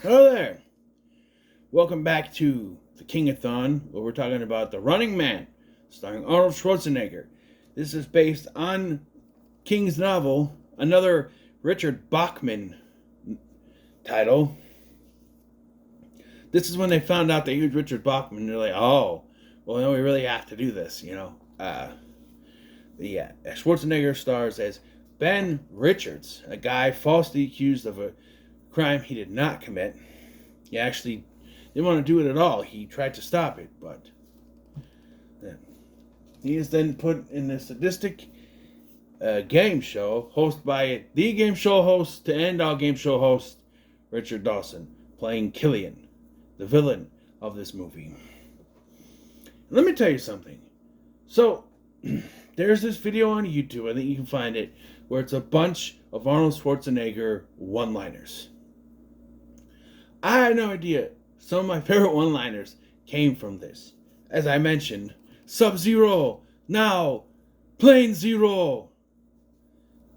Hello there. Welcome back to the King-A-Thon, where we're talking about The Running Man, starring Arnold Schwarzenegger. This is based on King's novel, another Richard Bachman title. This is when they found out that he was Richard Bachman. They're like, oh, well, no, we really have to do this, Schwarzenegger stars as Ben Richards, a guy falsely accused of a crime he did not commit. He actually didn't want to do it at all. He tried to stop it, but he is then put in a sadistic game show hosted by the game show host to end all game show host, Richard Dawson, playing Killian, the villain of this movie. Let me tell you something. So, there's this video on YouTube, I think you can find it, where it's a bunch of Arnold Schwarzenegger one-liners. I had no idea some of my favorite one-liners came from this. As I mentioned, Sub-Zero, now, Plane Zero.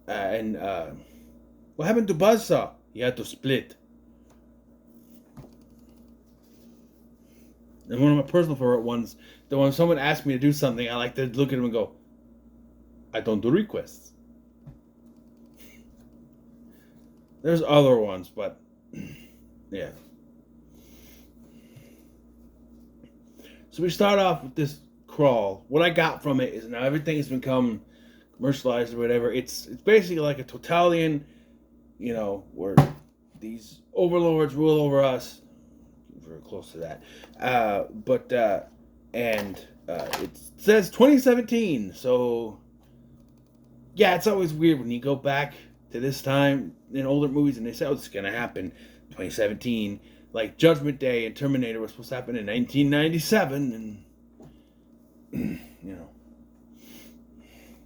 What happened to Buzzsaw? He had to split. And one of my personal favorite ones, that when someone asks me to do something, I like to look at him and go, I don't do requests. There's other ones, but yeah. So we start off with this crawl. What I got from it is now everything has become commercialized or whatever. It's basically like a totalitarian, where these overlords rule over us. Very close to that. It says 2017. So yeah, it's always weird when you go back to this time in older movies and they say, oh, it's going to happen 2017. Like Judgment Day and Terminator was supposed to happen in 1997. And,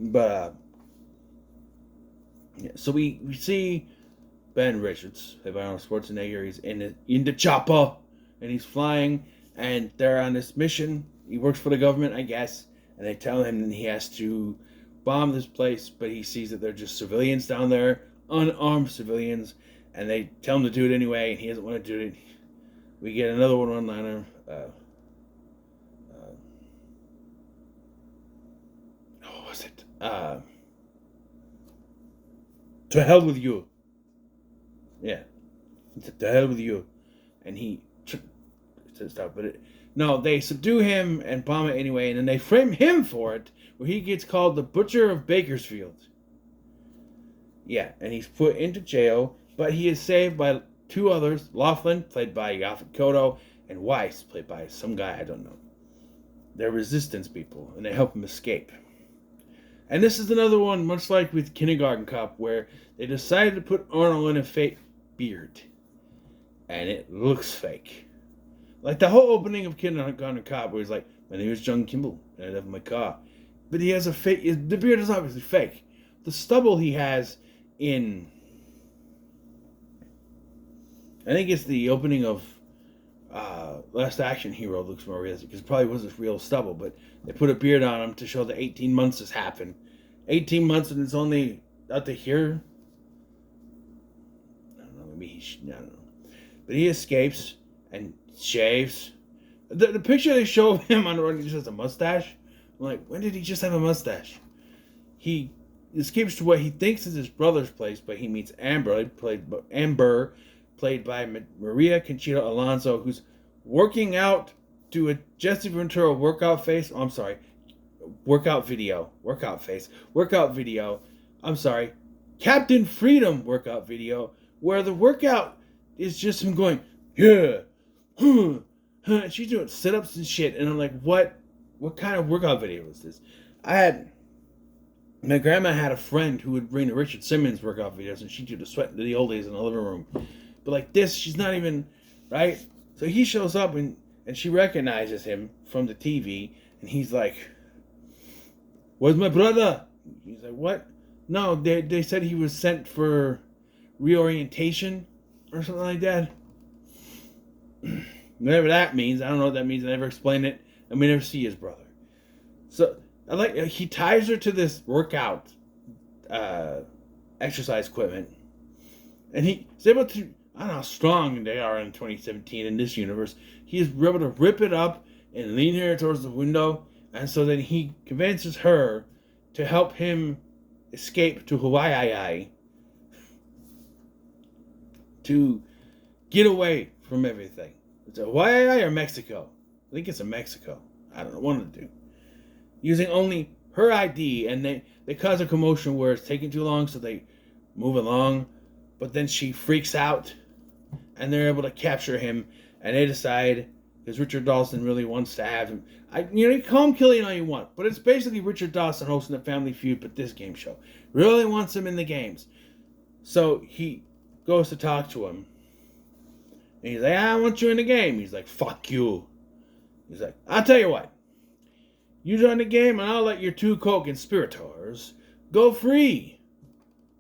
But, yeah, so we see Ben Richards, played by Arnold Schwarzenegger. He's in the chopper, and he's flying, and they're on this mission. He works for the government, I guess, and they tell him that he has to bomb this place, but he sees that they're just civilians down there, unarmed civilians, and they tell him to do it anyway, and he doesn't want to do it. We get another one-liner. What was it? To hell with you. Yeah. To hell with you. And he says stuff, no, they subdue him and bomb it anyway, and then they frame him for it, where he gets called the Butcher of Bakersfield. Yeah, and he's put into jail, but he is saved by two others, Laughlin, played by Yaphet Kotto, and Weiss, played by some guy I don't know. They're resistance people, and they help him escape. And this is another one, much like with Kindergarten Cop, where they decided to put Arnold in a fake beard. And it looks fake. Like the whole opening of Kindergarten Cop, where he's like, my name is John Kimball, and I live in my car. But he has a fake, the beard is obviously fake. The stubble he has in, I think it's the opening of Last Action Hero, looks more realistic, because it probably wasn't real stubble, but they put a beard on him to show that 18 months has happened. 18 months and it's only out to here? I don't know, I don't know. But he escapes and shaves. The picture they show of him on the run, he just has a mustache. I'm like, when did he just have a mustache? He escapes to what he thinks is his brother's place, but he meets Amber, played by Maria Conchita Alonso, who's working out to a Jesse Ventura workout face. Oh, I'm sorry. Workout video. I'm sorry. Captain Freedom workout video, where the workout is just him going, yeah, and she's doing sit-ups and shit, and I'm like, what kind of workout video is this? My grandma had a friend who would bring the Richard Simmons workout videos, and she'd do the sweat to the old days in the living room. But like this, she's not even, right? So he shows up, and she recognizes him from the TV, and he's like, where's my brother? He's like, what? No, they said he was sent for reorientation or something like that. Whatever that means. I don't know what that means. I never explained it. And we never see his brother. So he ties her to this workout exercise equipment. And he's able to, I don't know how strong they are in 2017 in this universe. He's able to rip it up and lean her towards the window, and so then he convinces her to help him escape to Hawaii to get away from everything. It's Hawaii or Mexico? I think it's in Mexico. I don't know, one of the two. Using only her ID, and they cause a commotion where it's taking too long, so they move along, but then she freaks out, and they're able to capture him, and they decide, because Richard Dawson really wants to have him. You call him Killian all you want, but it's basically Richard Dawson hosting a Family Feud, but this game show. Really wants him in the games. So he goes to talk to him, and he's like, I want you in the game. He's like, fuck you. He's like, I'll tell you what. You join the game, and I'll let your two co-conspirators go free.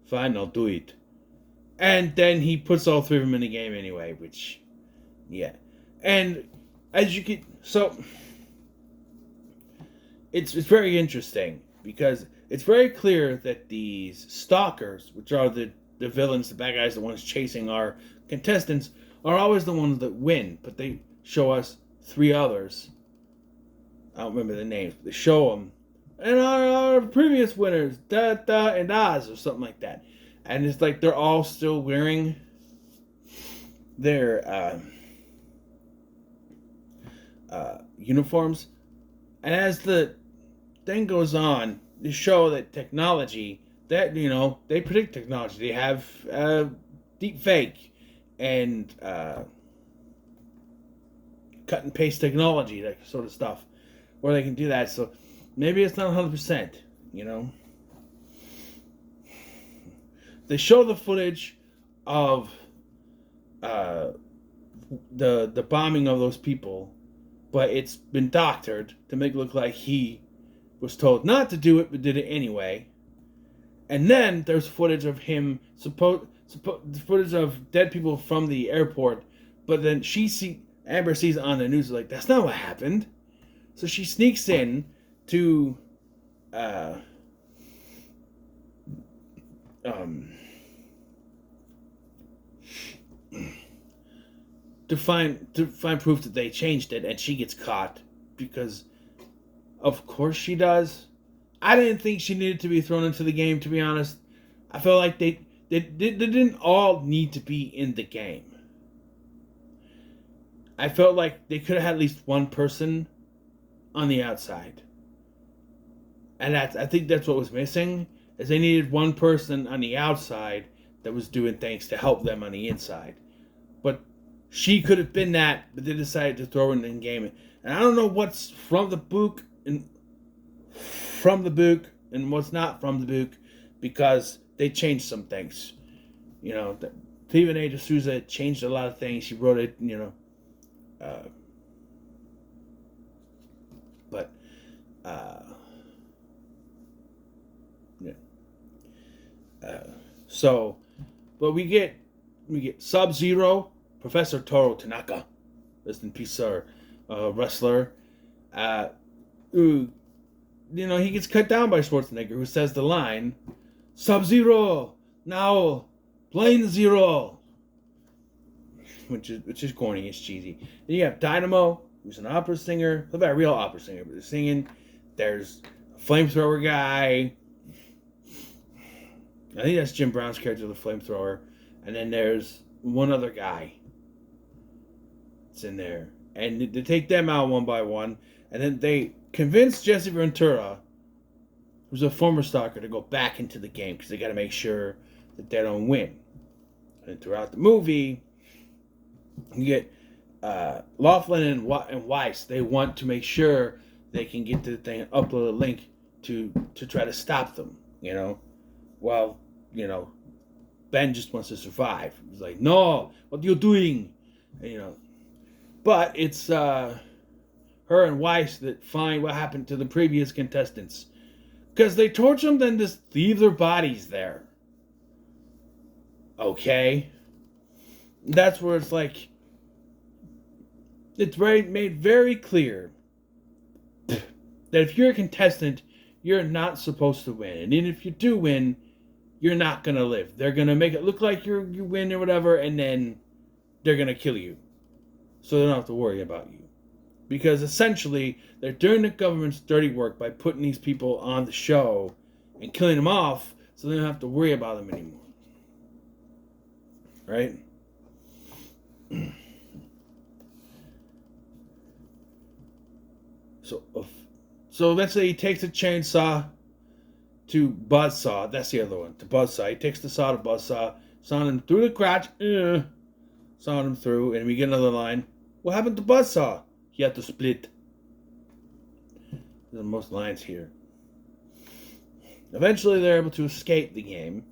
Fine, I'll do it. And then he puts all three of them in the game anyway, which, yeah. And as you can, so it's very interesting because it's very clear that these stalkers, which are the villains, the bad guys, the ones chasing our contestants, are always the ones that win. But they show us three others. I don't remember the names, but they show them. And our previous winners, Da and Oz, or something like that. And it's like they're all still wearing their uniforms. And as the thing goes on, they show that technology, that, they predict technology. They have deep fake and cut and paste technology, that sort of stuff, where they can do that. So maybe it's not 100%, They show the footage of the bombing of those people, but it's been doctored to make it look like he was told not to do it, but did it anyway. And then there's footage of him, footage of dead people from the airport, but then Amber sees it on the news, like, that's not what happened. So she sneaks in to to find proof that they changed it, and she gets caught because of course she does. I didn't think she needed to be thrown into the game, to be honest. I felt like they didn't all need to be in the game. I felt like they could have had at least one person on the outside. And I think that's what was missing, is they needed one person on the outside that was doing things to help them on the inside. But she could have been that, but they decided to throw her in the game. And I don't know what's from the book and what's not from the book, because they changed some things. Stephen A. D'Souza changed a lot of things. She wrote it, but we get Sub-Zero, Professor Toru Tanaka, rest in peace, sir, wrestler, who, he gets cut down by Schwarzenegger, who says the line, Sub-Zero, now, Plane Zero, which is corny, it's cheesy. Then you have Dynamo, who's an opera singer, not a real opera singer, but they're singing. There's a flamethrower guy. I think that's Jim Brown's character, the flamethrower. And then there's one other guy that's in there. And they take them out one by one. And then they convince Jesse Ventura, who's a former stalker, to go back into the game, because they got to make sure that they don't win. And throughout the movie, you get Laughlin and Weiss. They want to make sure they can get to the thing and upload a link to try to stop them, While, Ben just wants to survive. He's like, no, what are you doing? But it's her and Weiss that find what happened to the previous contestants. Because they torture them, then just leave their bodies there. Okay? That's where it's like, it's made very clear that if you're a contestant, you're not supposed to win. And even if you do win, you're not going to live. They're going to make it look like you win or whatever, and then they're going to kill you. So they don't have to worry about you. Because essentially, they're doing the government's dirty work by putting these people on the show and killing them off so they don't have to worry about them anymore. Right? So eventually he takes a chainsaw to Buzzsaw. That's the other one. To Buzzsaw. He takes the saw to Buzzsaw, sawing him through the crotch. Sawing him through. And we get another line. What happened to Buzzsaw? He had to split. There's the most lines here. Eventually they're able to escape the game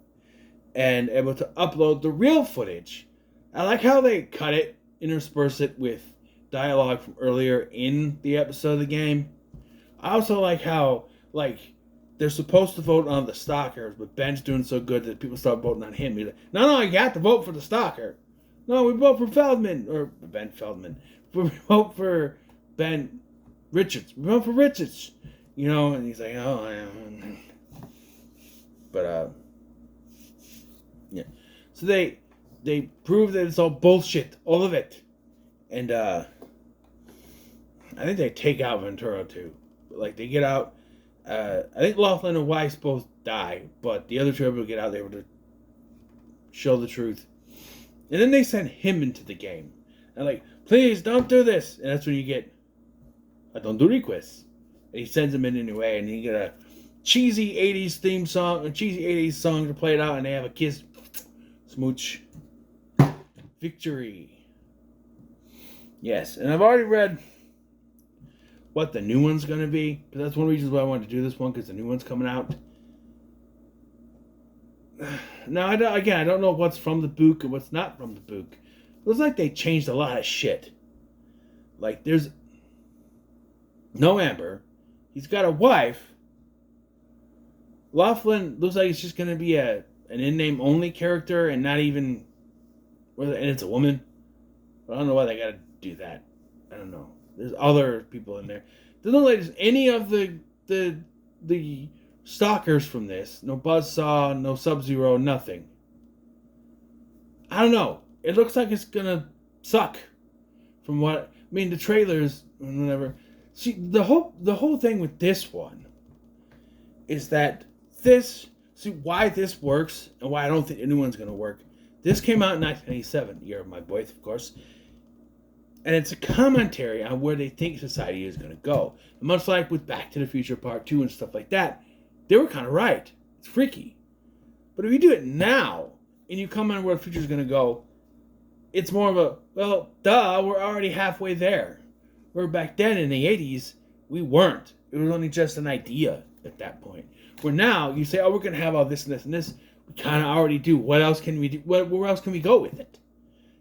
and able to upload the real footage. I like how they cut it, intersperse it with dialogue from earlier in the episode of the game. I also like how, they're supposed to vote on the stalkers, but Ben's doing so good that people start voting on him. He's like, no, you have to vote for the stalker. No, we vote for Feldman, or Ben Feldman. We vote for Ben Richards. We vote for Richards. And he's like, oh, yeah. But, yeah. So they prove that it's all bullshit. All of it. And, I think they take out Ventura, too. They get out. I think Laughlin and Weiss both die, but the other two are able to get out. They were able to show the truth. And then they send him into the game. And please don't do this. And that's when you get, I don't do requests. And he sends him in anyway, and you get a cheesy 80s theme song, a cheesy 80s song to play it out, and they have a kiss. Smooch. Victory. Yes, and I've already read what the new one's going to be. Because that's one of the reasons why I wanted to do this one, because the new one's coming out. Now, I don't know what's from the book and what's not from the book. It looks like they changed a lot of shit. There's no Amber. He's got a wife. Laughlin looks like it's just going to be an in-name only character and not even... And it's a woman. But I don't know why they got to do that. I don't know. There's other people in there. Doesn't look like there's any of the stalkers from this. No Buzzsaw, no Sub-Zero, nothing. I don't know. It looks like it's gonna suck. From what the trailers and whatever. See, the whole thing with this one is that why this works and why I don't think anyone's gonna work. This came out in 1987, year of my birth, of course. And it's a commentary on where they think society is going to go. And much like with Back to the Future Part 2 and stuff like that, they were kind of right. It's freaky. But if you do it now, and you come on where the future is going to go, it's more of a, well, duh, we're already halfway there. Where back then in the 80s, we weren't. It was only just an idea at that point. Where now, you say, oh, we're going to have all this and this and this. We kind of already do. What else can we do? Where else can we go with it?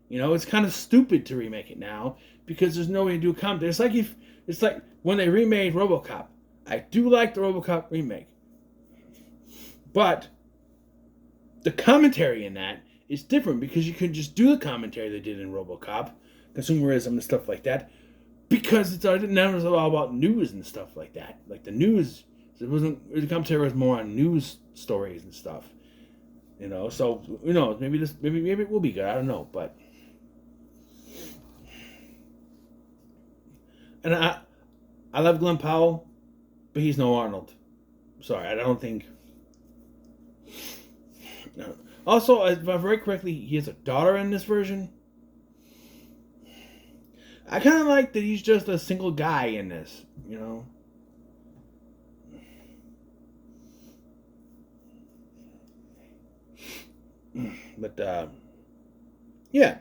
It's kind of stupid to remake it now because there's no way to do a commentary. It's like when they remade RoboCop. I do like the RoboCop remake, but the commentary in that is different because you can just do the commentary they did in RoboCop, consumerism and stuff like that, because it's all about news and stuff like that. Like the news, the commentary was more on news stories and stuff. So maybe it will be good. I don't know, but. And I love Glenn Powell, but he's no Arnold. Sorry, I don't think. No. Also, if I very correctly, he has a daughter in this version. I kind of like that he's just a single guy in this, But, yeah.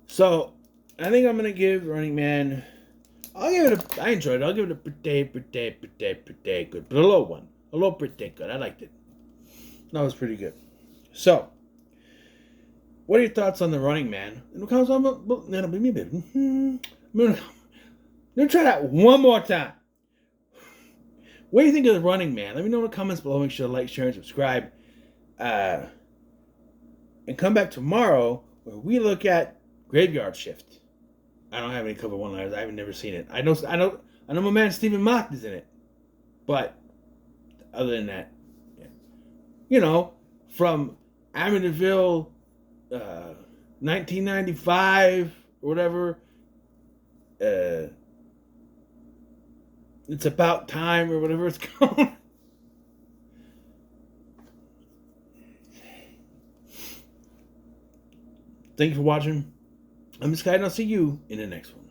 So, I think I'm going to give Running Man... I enjoyed it. I'll give it a pretty good. But a low one. A low pretty good. I liked it. That was pretty good. So, what are your thoughts on the Running Man? I'm going to try that one more time. What do you think of the Running Man? Let me know in the comments below. Make sure to like, share, and subscribe. And come back tomorrow where we look at Graveyard Shift. I don't have any cover one-liners. I haven't never seen it. I know my man Stephen Mock is in it. But other than that, yeah. From Amityville 1995 or whatever. It's About Time or whatever it's called. Thank you for watching. I'm this guy, and I'll see you in the next one.